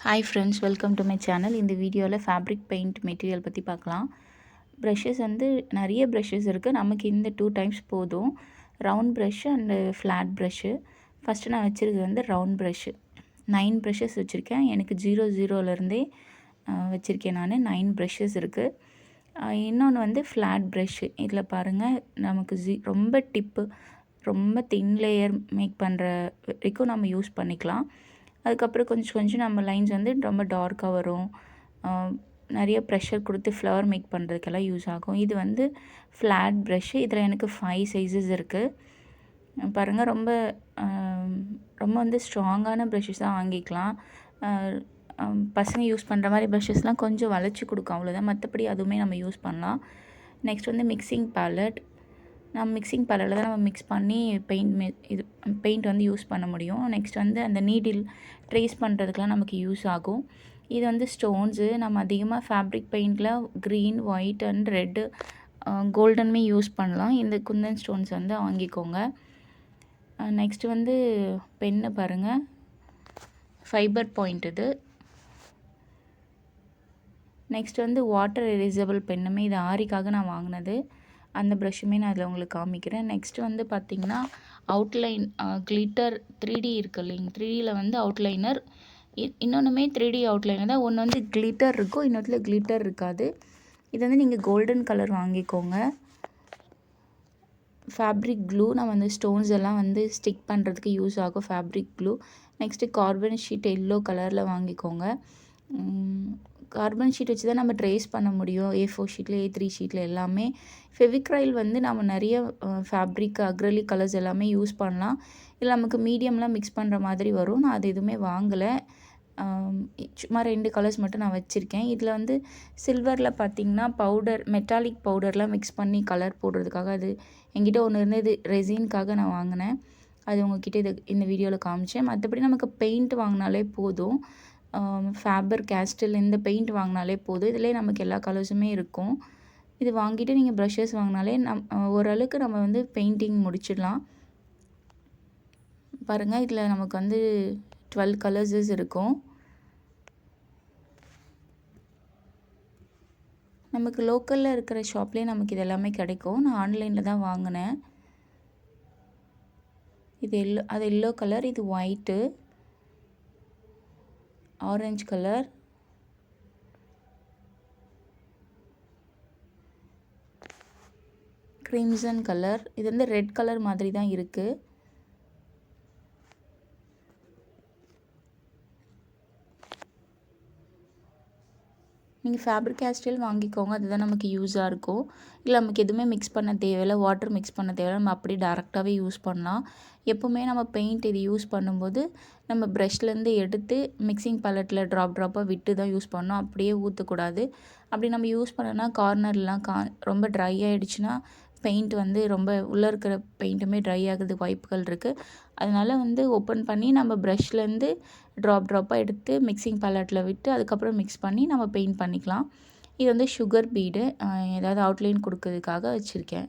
Hi friends, welcome to my channel. இந்த வீடியோவில் fabric paint material பற்றி பார்க்கலாம். ப்ரஷஸ் வந்து நிறைய ப்ரஷஸ் இருக்குது. நமக்கு இந்த 2 டைப்ஸ் போதும். Round brush and flat brush. First நான் வச்சுருக்கிறது வந்து ரவுண்ட் ப்ரஷ்ஷு. 9 ப்ரஷஸ் வச்சுருக்கேன். எனக்கு 0 வச்சுருக்கேன் நான். 9 ப்ரஷஸ் இருக்குது. இன்னொன்று வந்து ஃப்ளாட் ப்ரஷ்ஷு. இதில் பாருங்கள், நமக்கு ரொம்ப டிப்பு, ரொம்ப தின் லேயர் மேக் பண்ணுற வரைக்கும் நம்ம யூஸ் பண்ணிக்கலாம். அதுக்கப்புறம் கொஞ்சம் கொஞ்சம் நம்ம லைன்ஸ் வந்து ரொம்ப டார்க்காக வரும். நிறைய ப்ரெஷர் கொடுத்து ஃப்ளவர் மேக் பண்ணுறதுக்கெல்லாம் யூஸ் ஆகும். இது வந்து ஃப்ளாட் ப்ரஷ்ஷு. இதில் எனக்கு 5 சைஸஸ் இருக்குது. பாருங்கள், ரொம்ப ரொம்ப வந்து ஸ்ட்ராங்கான ப்ரஷஸாக வாங்கிக்கலாம். பசங்க யூஸ் பண்ணுற மாதிரி ப்ரஷஸ்லாம் கொஞ்சம் வளைச்சி கொடுக்கும், அவ்வளோதான். மற்றபடி அதுவுமே நம்ம யூஸ் பண்ணலாம். நெக்ஸ்ட் வந்து மிக்சிங் பேலட். மிக்சிங் பேலட்டில் தான் நம்ம மிக்ஸ் பண்ணி பெயிண்ட் வந்து யூஸ் பண்ண முடியும். நெக்ஸ்ட் வந்து அந்த நீடில் ட்ரேஸ் பண்ணுறதுக்கெலாம் நமக்கு யூஸ் ஆகும். இது வந்து ஸ்டோன்ஸு. நம்ம அதிகமாக ஃபேப்ரிக் பெயிண்டில் க்ரீன், ஒயிட் அண்ட் ரெட்டு, கோல்டனுமே யூஸ் பண்ணலாம். இந்த குந்தன் ஸ்டோன்ஸ் வந்து வாங்கிக்கோங்க. நெக்ஸ்ட்டு வந்து பென்னு பாருங்கள், ஃபைபர் பாயிண்ட் இது. நெக்ஸ்ட் வந்து வாட்டர் எரேசபிள் பென்னுமே, இது ஆரிக்காக நான் வாங்கினது. அந்த ப்ரஷ்ஷுமே நான் அதில் உங்களுக்கு காமிக்கிறேன். நெக்ஸ்ட்டு வந்து பார்த்திங்கன்னா அவுட்லைன் கிளிட்டர் 3D இருக்குது இல்லைங்க. 3Dயில் வந்து அவுட்லைனர். இன்னொன்றுமே 3D அவுட்லைனர் தான். ஒன்று வந்து கிளிட்டர் இருக்கும், இன்னொருத்தில் கிளிட்டர் இருக்காது. இது வந்து நீங்கள் கோல்டன் கலர் வாங்கிக்கோங்க. ஃபேப்ரிக் க்ளூ, நம்ம வந்து ஸ்டோன்ஸ் எல்லாம் வந்து ஸ்டிக் பண்ணுறதுக்கு யூஸ் ஆகும் fabric clue. Next carbon sheet yellow கலரில் வாங்கிக்கோங்க. கார்பன் ஷீட் வச்சு தான் நம்ம ட்ரேஸ் பண்ண முடியும். A4 ஷீட்டில், A3 ஷீட்டில் எல்லாமே. ஃபெவிக்ரைல் வந்து நம்ம நிறைய ஃபேப்ரிக் அக்ரலிக் கலர்ஸ் எல்லாமே யூஸ் பண்ணலாம். இல்லை நமக்கு மீடியம்லாம் மிக்ஸ் பண்ணுற மாதிரி வரும். நான் அது எதுவுமே வாங்கலை. சும்மா 2 கலர்ஸ் மட்டும் நான் வச்சுருக்கேன். இதில் வந்து சில்வரில் பார்த்திங்கன்னா பவுடர், மெட்டாலிக் பவுடர்லாம் மிக்ஸ் பண்ணி கலர் போடுறதுக்காக அது என்கிட்ட ஒன்று இருந்தது. ரெசின்காக நான் வாங்கினேன். அது உங்ககிட்ட இந்த வீடியோவில் காமிச்சேன். மற்றபடி நமக்கு பெயிண்ட் வாங்கினாலே போதும். ஃபேபர் கேஸ்டில் இந்த பெயிண்ட் வாங்கினாலே போதும். இதிலே நமக்கு எல்லா கலர்ஸுமே இருக்கும். இது வாங்கிட்டு நீங்கள் ப்ரஷஸ் வாங்கினாலே ஓரளவுக்கு நம்ம வந்து பெயிண்டிங் முடிச்சிடலாம். பாருங்கள், இதில் நமக்கு வந்து 12 கலர்ஸஸ் இருக்கும். நமக்கு லோக்கலில் இருக்கிற ஷாப்லேயே நமக்கு இது எல்லாமே கிடைக்கும். நான் ஆன்லைனில் தான் வாங்கினேன். இது எல்லோ கலர், இது white, orange colour, crimson colour. இது வந்து ரெட் கலர் மாதிரி தான் இருக்குது. நீங்கள் ஃபேப்ரிக் கேஸ்டில் வாங்கிக்கோங்க, அதுதான் நமக்கு யூஸாக இருக்கும். இல்லை நமக்கு எதுவுமே மிக்ஸ் பண்ண தேவையில்லை, வாட்டர் மிக்ஸ் பண்ண தேவையில்லை, நம்ம அப்படியே டேரெக்டாகவே யூஸ் பண்ணலாம். எப்போவுமே நம்ம பெயிண்ட் இது யூஸ் பண்ணும்போது நம்ம ப்ரஷ்லேருந்து எடுத்து மிக்சிங் பேலட்டில் ட்ராப்பாக விட்டு தான் யூஸ் பண்ணணும். அப்படியே ஊற்றக்கூடாது. அப்படி நம்ம யூஸ் பண்ணோன்னா கார்னர்லாம் ரொம்ப ட்ரை ஆகிடுச்சுன்னா பெயிண்ட் வந்து ரொம்ப உள்ளே இருக்கிற பெயிண்ட்டுமே ட்ரை ஆகிறதுக்கு வாய்ப்புகள் இருக்குது. அதனால் வந்து ஓப்பன் பண்ணி நம்ம ப்ரஷ்லேருந்து ட்ராப்பாக எடுத்து மிக்சிங் பேலட்டில் விட்டு அதுக்கப்புறம் மிக்ஸ் பண்ணி நம்ம பெயிண்ட் பண்ணிக்கலாம். இது வந்து சுகர் பீடு, ஏதாவது அவுட்லைன் கொடுக்கறதுக்காக வச்சுருக்கேன்.